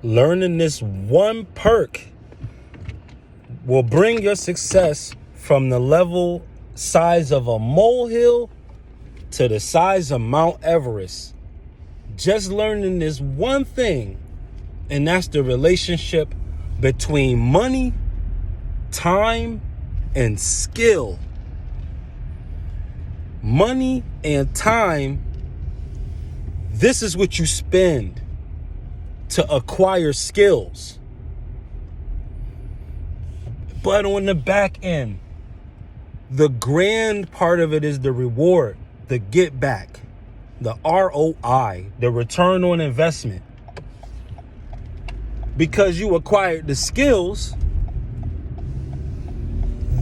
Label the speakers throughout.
Speaker 1: Learning this one perk will bring your success from the level size of a molehill to the size of Mount Everest. Just learning this one thing, and that's the relationship between money, time, and skill. Money and time, this is what you spend to acquire skills. But on the back end, the grand part of it is the reward, the get back, the ROI, the return on investment. Because you acquired the skills,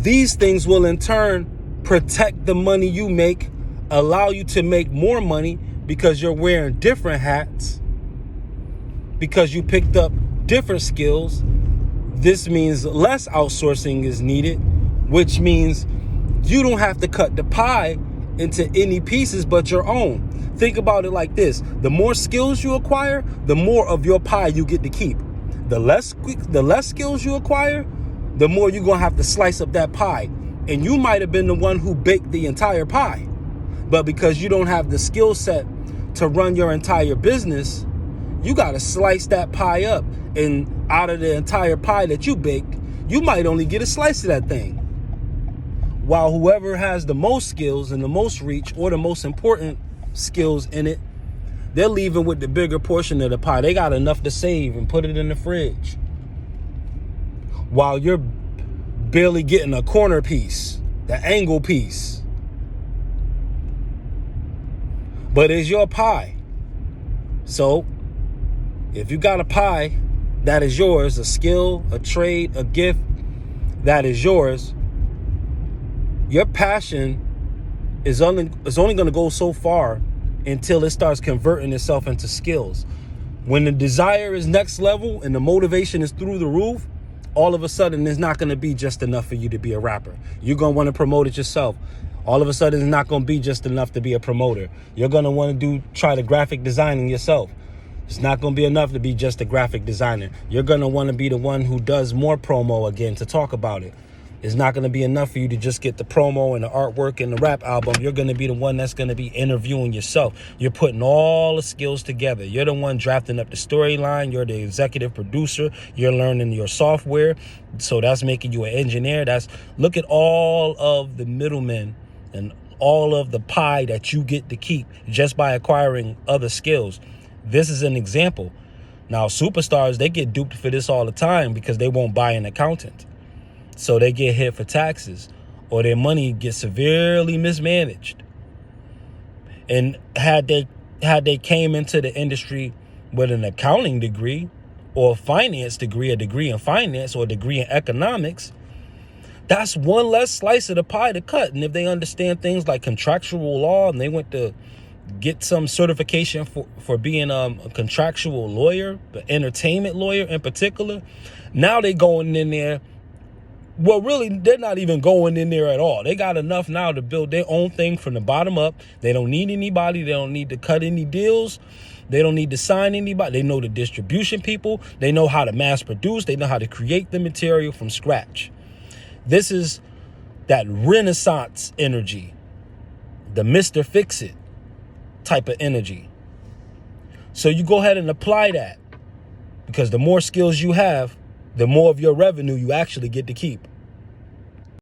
Speaker 1: these things will in turn protect the money you make, allow you to make more money because you're wearing different hats, because you picked up different skills. This means less outsourcing is needed, which means you don't have to cut the pie into any pieces but your own. Think about it like this. The more skills you acquire, the more of your pie you get to keep. The less skills you acquire, the more you're going to have to slice up that pie. And you might have been the one who baked the entire pie. But because you don't have the skill set to run your entire business, you got to slice that pie up. And out of the entire pie that you baked, you might only get a slice of that thing. While whoever has the most skills and the most reach, or the most important skills in it, they're leaving with the bigger portion of the pie. They got enough to save and put it in the fridge. While you're barely getting a corner piece, the angle piece. But it's your pie. So if you got a pie that is yours, a skill, a trade, a gift that is yours, your passion is only going to go so far until it starts converting itself into skills. When the desire is next level and the motivation is through the roof, all of a sudden it's not going to be just enough for you to be a rapper. You're going to want to promote it yourself. All of a sudden it's not going to be just enough to be a promoter. You're going to want to try the graphic designing yourself. It's not going to be enough to be just a graphic designer. You're going to want to be the one who does more promo again to talk about it. It's not going to be enough for you to just get the promo and the artwork and the rap album. You're going to be the one that's going to be interviewing yourself. You're putting all the skills together. You're the one drafting up the storyline. You're the executive producer. You're learning your software. So that's making you an engineer. Look at all of the middlemen and all of the pie that you get to keep just by acquiring other skills. This is an example. Now, superstars, they get duped for this all the time because they won't buy an accountant. So they get hit for taxes, or their money gets severely mismanaged. And had they came into the industry with an accounting degree or a finance degree, a degree in finance or a degree in economics, that's one less slice of the pie to cut. And if they understand things like contractual law and they went to get some certification for being a contractual lawyer, the entertainment lawyer in particular, now they going in there. Well, really, they're not even going in there at all. They got enough now to build their own thing from the bottom up. They don't need anybody. They don't need to cut any deals. They don't need to sign anybody. They know the distribution people. They know how to mass produce. They know how to create the material from scratch. This is that Renaissance energy, the Mr. Fix-It type of energy. So you go ahead and apply that, because the more skills you have, the more of your revenue you actually get to keep.